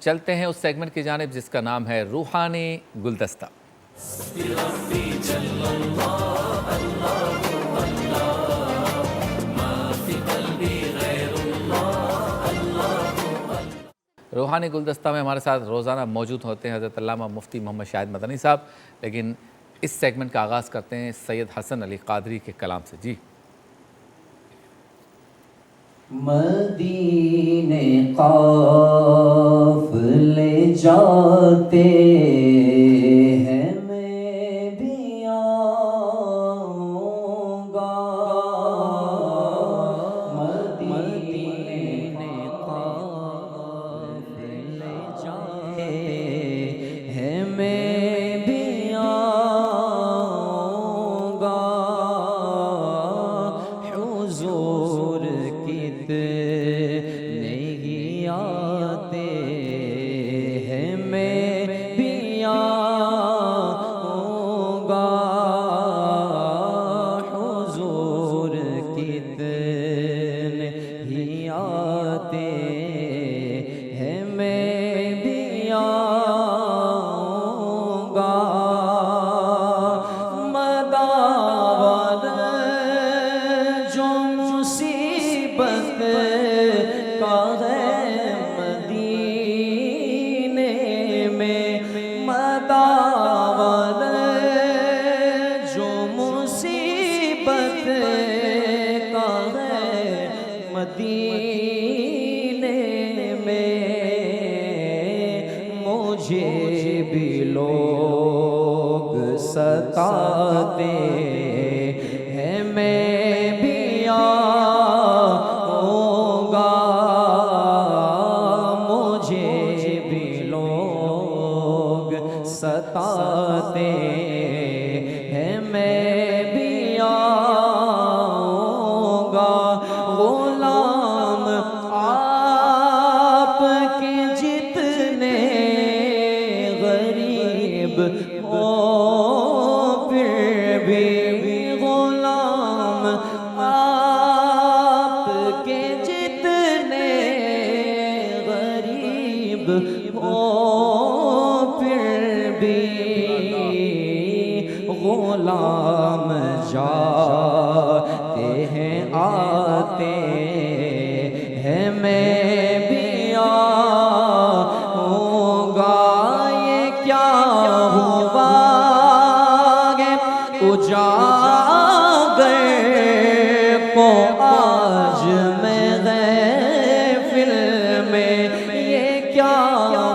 چلتے ہیں اس سیگمنٹ کی جانب جس کا نام ہے روحانی گلدستہ۔ روحانی گلدستہ میں ہمارے ساتھ روزانہ موجود ہوتے ہیں حضرت علامہ مفتی محمد شاہد مدنی صاحب، لیکن اس سیگمنٹ کا آغاز کرتے ہیں سید حسن علی قادری کے کلام سے۔ جی مدینے قافلے جاتے ہیں میں بھی آؤں گا، مدینے قافلے جاتے ہیں میں بھی آؤں گا، حضور کتنے ہی آتے ہیں میں بھی آؤں گا، حضور کتنے ہی آتے ہیں میں بھی آؤں گا، مداور جو مصیبت کا ہے مدینے میں، مداور جو مصیبت کا ہے مدینے میں، مجھے بھی لوگ ستاتے ہیں میں بھی آؤں گا، مجھے بھی لوگ ستاتے ہیں میں بھی آؤں گا، غلام آپ کے جتنے غریب ہو پھر بھی غلام آپ کے جتنے غریب ہو پھر بھی غلام جاتے ہیں آتے ہیں میں بھی آؤں گا، یہ کیا ہوا ہے اجاگر کو آج میں محفل میں، یہ کیا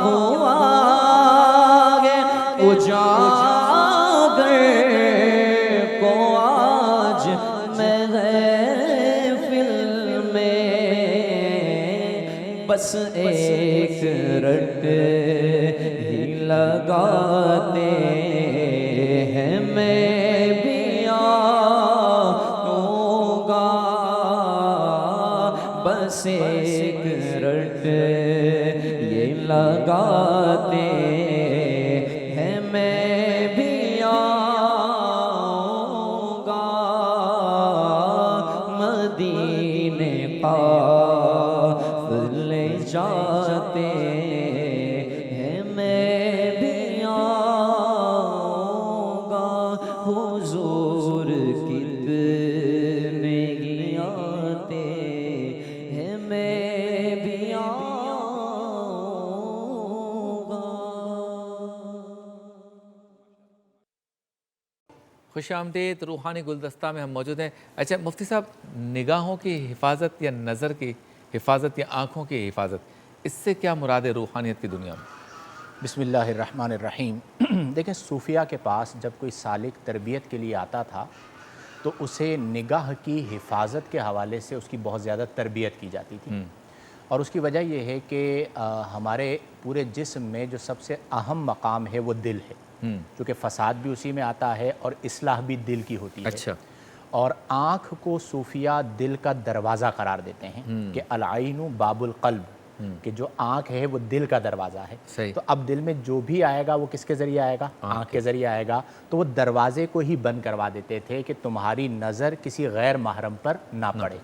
ہوا ہے اجاگر کو آج محفل میں، بس ایک رٹ ہی لگاتے ہیں میں بھی آؤں گا، بس ایک رٹ یہ لگاتے ہیں میں بھی آؤں گا، مدینے قافلے جاتے ہیں میں بھی آؤں گا، حضور کتنے ہی آتے ہیں میں بھی آؤں گا۔ خوش آمدید، روحانی گلدستہ میں ہم موجود ہیں۔ اچھا مفتی صاحب، نگاہوں کی حفاظت یا نظر کی حفاظت یا آنکھوں کی حفاظت، اس سے کیا مراد ہے روحانیت کی دنیا میں؟ بسم اللہ الرحمن الرحیم۔ دیکھیں صوفیہ کے پاس جب کوئی سالک تربیت کے لیے آتا تھا تو اسے نگاہ کی حفاظت کے حوالے سے اس کی بہت زیادہ تربیت کی جاتی تھی، اور اس کی وجہ یہ ہے کہ ہمارے پورے جسم میں جو سب سے اہم مقام ہے وہ دل ہے، کیونکہ فساد بھی اسی میں آتا ہے اور اصلاح بھی دل کی ہوتی ہے۔ اچھا، اور آنکھ کو صوفیہ دل کا دروازہ قرار دیتے ہیں کہ العین باب القلب، کہ جو آنکھ ہے وہ دل کا دروازہ ہے۔ صحیح۔ تو اب دل میں جو بھی آئے گا وہ کس کے ذریعے آئے گا؟ آنکھ کے ذریعے آئے گا۔ تو وہ دروازے کو ہی بند کروا دیتے تھے کہ تمہاری نظر کسی غیر محرم پر نہ پڑے۔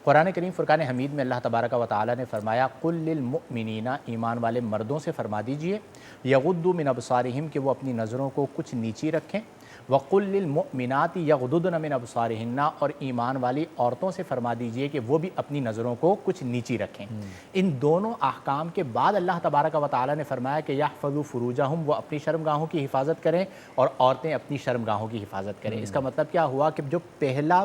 قرآن کریم فرقان حمید میں اللہ تبارک و تعالی نے فرمایا قل للمؤمنین، ایمان والے مردوں سے فرما دیجئے یغضوا من ابصارہم، کہ وہ اپنی نظروں کو کچھ نیچی رکھیں، وقل للمؤمنات یغضضن من ابصارہن، اور ایمان والی عورتوں سے فرما دیجئے کہ وہ بھی اپنی نظروں کو کچھ نیچی رکھیں۔ ان دونوں احکام کے بعد اللہ تبارک و تعالی نے فرمایا کہ یحفظوا فروجہم، وہ اپنی شرمگاہوں کی حفاظت کریں اور عورتیں اپنی شرمگاہوں کی حفاظت کریں۔ اس کا مطلب کیا ہوا کہ جو پہلا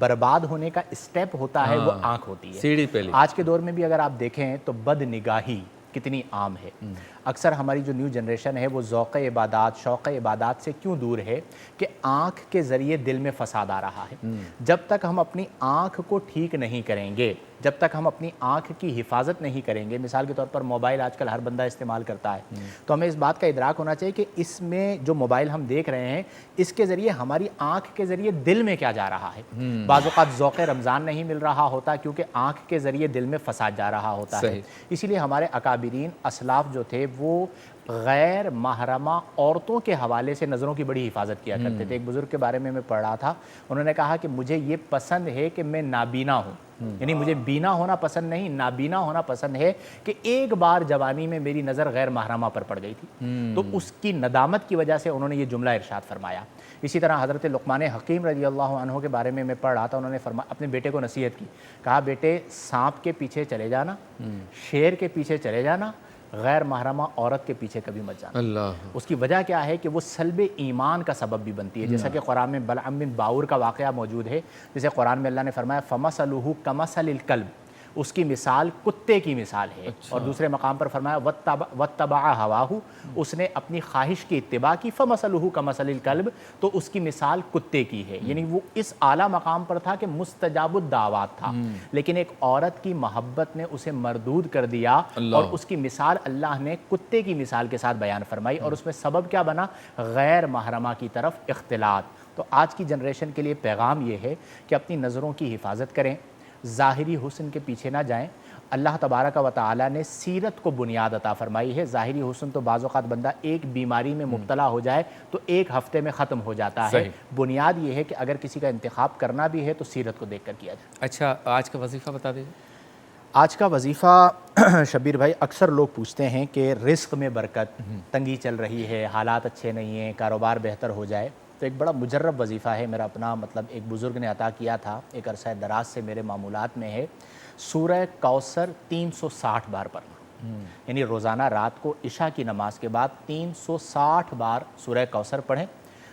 برباد ہونے کا اسٹیپ ہوتا ہے وہ آنکھ ہوتی ہے۔ سیڑھی پہلی۔ آج کے دور میں بھی اگر آپ دیکھیں تو بد نگاہی کتنی عام ہے۔ اکثر ہماری جو نیو جنریشن ہے وہ ذوق عبادات، شوق عبادات سے کیوں دور ہے کہ آنکھ کے ذریعے دل میں فساد آ رہا ہے۔ جب تک ہم اپنی آنکھ کو ٹھیک نہیں کریں گے، جب تک ہم اپنی آنکھ کی حفاظت نہیں کریں گے، مثال کے طور پر موبائل آج کل ہر بندہ استعمال کرتا ہے، تو ہمیں اس بات کا ادراک ہونا چاہیے کہ اس میں جو موبائل ہم دیکھ رہے ہیں اس کے ذریعے ہماری آنکھ کے ذریعے دل میں کیا جا رہا ہے۔ بعض اوقات ذوق رمضان نہیں مل رہا ہوتا کیونکہ آنکھ کے ذریعے دل میں فساد جا رہا ہوتا ہے۔ اسی لیے ہمارے اکابرین اسلاف جو تھے وہ غیر محرمہ عورتوں کے حوالے سے نظروں کی بڑی حفاظت کیا کرتے تھے۔ ایک بزرگ کے بارے میں پڑھ رہا تھا، انہوں نے کہا کہ مجھے یہ پسند ہے کہ میں نابینا ہوں، یعنی مجھے بینا ہونا پسند نہیں، نابینا ہونا پسند ہے کہ ایک بار جوانی میں میری نظر غیر محرمہ پر پڑ گئی تھی، تو اس کی ندامت کی وجہ سے انہوں نے یہ جملہ ارشاد فرمایا۔ اسی طرح حضرت لقمان حکیم رضی اللہ عنہ کے بارے میں پڑھ رہا تھا، انہوں نے اپنے بیٹے کو نصیحت کی، کہا بیٹے سانپ کے پیچھے چلے جانا، شیر کے پیچھے چلے جانا، غیر محرمہ عورت کے پیچھے کبھی مت جانا۔ اللہ، اس کی وجہ کیا ہے کہ وہ سلب ایمان کا سبب بھی بنتی ہے، جیسا کہ قرآن میں بلعم بن باور کا واقعہ موجود ہے، جسے قرآن میں اللہ نے فرمایا فَمَثَلُهُ كَمَثَلِ الْكَلْبِ، اس کی مثال کتے کی مثال ہے۔ اور دوسرے مقام پر فرمایا وَاتَّبَعَ هَوَاهُ، اس نے اپنی خواہش کی اتباع کی، فَمَثَلُهُ كَمَثَلِ الْكَلْبِ، تو اس کی مثال کتے کی ہے۔ یعنی وہ اس اعلیٰ مقام پر تھا کہ مستجاب الدعوات تھا، لیکن ایک عورت کی محبت نے اسے مردود کر دیا اور اس کی مثال اللہ نے کتے کی مثال کے ساتھ بیان فرمائی، اور اس میں سبب کیا بنا؟ غیر محرمہ کی طرف اختلاط۔ تو آج کی جنریشن کے لیے پیغام یہ ہے کہ اپنی نظروں کی حفاظت کریں، ظاہری حسن کے پیچھے نہ جائیں۔ اللہ تبارک و تعالی نے سیرت کو بنیاد عطا فرمائی ہے۔ ظاہری حسن تو بعض اوقات بندہ ایک بیماری میں مبتلا ہو جائے تو ایک ہفتے میں ختم ہو جاتا ہے۔ بنیاد یہ ہے کہ اگر کسی کا انتخاب کرنا بھی ہے تو سیرت کو دیکھ کر کیا جائے۔ اچھا، آج کا وظیفہ بتا دیجیے۔ آج کا وظیفہ شبیر بھائی، اکثر لوگ پوچھتے ہیں کہ رزق میں برکت، تنگی چل رہی ہے، حالات اچھے نہیں ہیں، کاروبار بہتر ہو جائے، تو ایک بڑا مجرب وظیفہ ہے میرا اپنا، مطلب ایک بزرگ نے عطا کیا تھا، ایک عرصہ دراز سے میرے معمولات میں ہے، سورہ کوثر 360 بار پڑھنا، یعنی روزانہ رات کو عشاء کی نماز کے بعد 360 بار سورہ کوثر پڑھیں،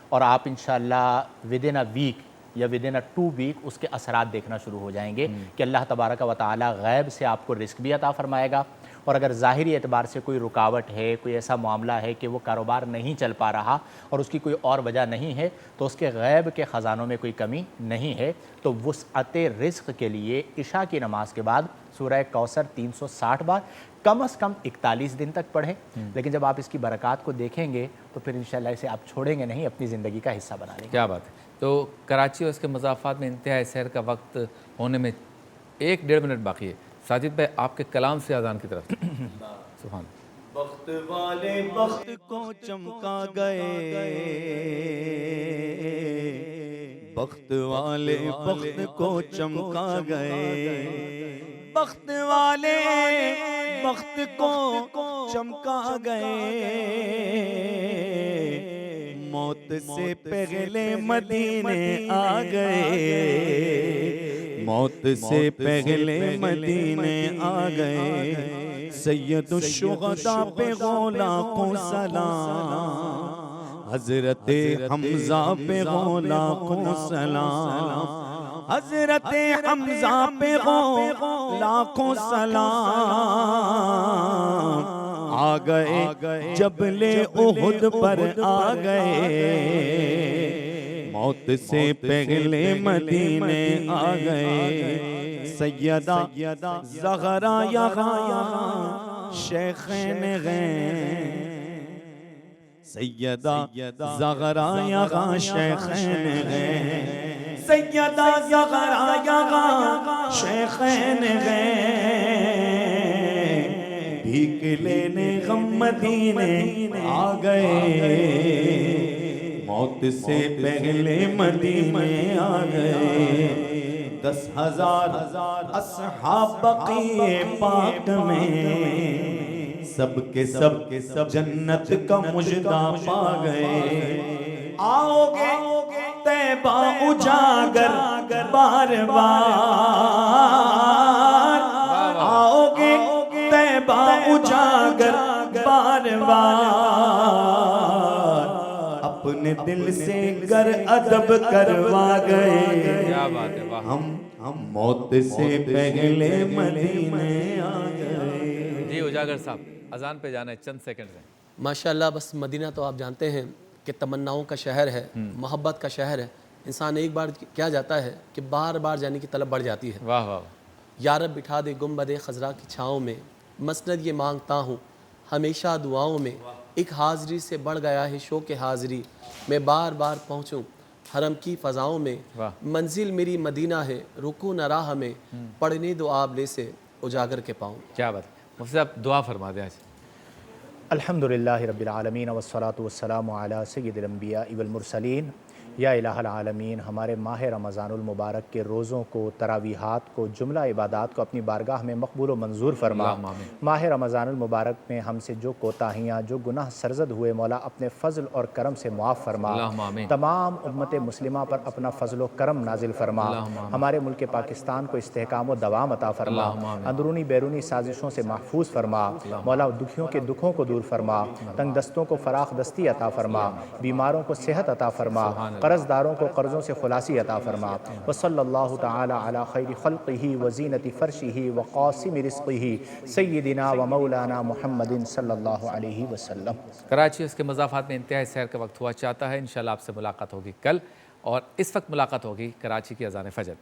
اور آپ انشاءاللہ ودن اے ویک یا ودن اے 2 ویک اس کے اثرات دیکھنا شروع ہو جائیں گے کہ اللہ تبارک و تعالی غیب سے آپ کو رزق بھی عطا فرمائے گا، اور اگر ظاہری اعتبار سے کوئی رکاوٹ ہے، کوئی ایسا معاملہ ہے کہ وہ کاروبار نہیں چل پا رہا اور اس کی کوئی اور وجہ نہیں ہے، تو اس کے غیب کے خزانوں میں کوئی کمی نہیں ہے، تو وسعت رزق کے لیے عشاء کی نماز کے بعد سورہ کوثر 360 بار کم از کم 41 دن تک پڑھیں، لیکن جب آپ اس کی برکات کو دیکھیں گے تو پھر انشاءاللہ اسے آپ چھوڑیں گے نہیں، اپنی زندگی کا حصہ بنا لیں گے۔ کیا بات ہے۔ تو کراچی اور اس کے مضافات میں انتہائی سیر کا وقت ہونے میں 1-1.5 منٹ باقی ہے۔ ساجد بھائی، آپ کے کلام سے اذان کی طرف سبحان۔ بخت والے بخت کو چمکا گئے، بخت والے بخت کو چمکا گئے، بخت والے بخت کو چمکا گئے، موت سے پہلے مدینے آ گئے، موت سے پہلے مدینے آ گئے، سید الشہداء پہ لاکھوں سلام، حضرت حمزہ پہ لاکھوں سلام، حضرت حمزہ پہ لاکھوں سلام، آ گئے جبل احد پر آ گئے، موت سے پہلے مدینے آ گئے، سیدہ زغرا یہاں شیخین غین، سیدہ زغرا یہاں شیخین غین، سیدہ زغرا یہاں شیخین غین، بھیک لینے غم مدینے آ گئے، موت سے پہلے مدینے آ گئے، 10,000 اصحاب بقیع پاک میں سب کے سب جنت کا مژدہ پا گئے. آؤ گے طیبہ اجاگر بار بار, آؤ گے طیبہ اجاگر بار بار, اپنے دل سے گر ادب کروا گئے. کیا بات ہے, واہ. ہم موت سے پہلے مدینے آ گئے. جی اجاگر صاحب, اذان پہ جانا ہے, چند سیکنڈ میں. ماشاءاللہ. بس مدینہ تو آپ جانتے ہیں کہ تمناؤں کا شہر ہے, محبت کا شہر ہے. انسان ایک بار کیا جاتا ہے کہ بار بار جانے کی طلب بڑھ جاتی ہے. واہ واہ. یا رب بٹھا دے گنبد خضرا کی چھاؤں میں, مسند یہ مانگتا ہوں ہمیشہ دعاؤں میں. ایک حاضری سے بڑھ گیا ہے شوق حاضری, میں بار بار پہنچوں حرم کی فضاؤں میں. منزل میری مدینہ ہے, رکو نہ راہ میں, پڑھنے دو آبلے سے اجاگر کے پاؤں. کیا بات ہے. مفتی صاحب دعا فرما دیں آج. الحمدللہ رب العالمین والصلاة والسلام علی سید الانبیاء والمرسلین. یا الہ العالمین, ہمارے ماہ رمضان المبارک کے روزوں کو, تراویحات کو, جملہ عبادات کو اپنی بارگاہ میں مقبول و منظور فرما. ماہ رمضان المبارک میں ہم سے جو کوتاہیاں, جو گناہ سرزد ہوئے, مولا اپنے فضل اور کرم سے معاف فرما. تمام امت مسلمہ پر اپنا فضل و کرم نازل فرما. ہمارے ملک پاکستان کو استحکام و دوام عطا فرما. اندرونی بیرونی سازشوں سے محفوظ فرما. مولا دکھیوں کے دکھوں کو دور فرما. تنگ دستوں کو فراخ دستی عطا فرما. بیماروں کو صحت عطا فرما. قرض داروں کو قرضوں سے خلاصی عطا فرما. وصلی اللہ تعالی علی خیر خلقہ وزینت فرشہ وقاسم رزقہ سیدنا و مولانا محمد صلی اللہ علیہ وسلم. کراچی اس کے مضافات میں انتہائی سیر کا وقت ہوا چاہتا ہے. انشاءاللہ آپ سے ملاقات ہوگی کل, اور اس وقت ملاقات ہوگی کراچی کی اذان فجر.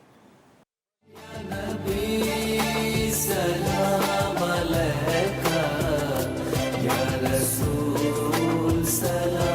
سلام علیکہ یا رسول سلام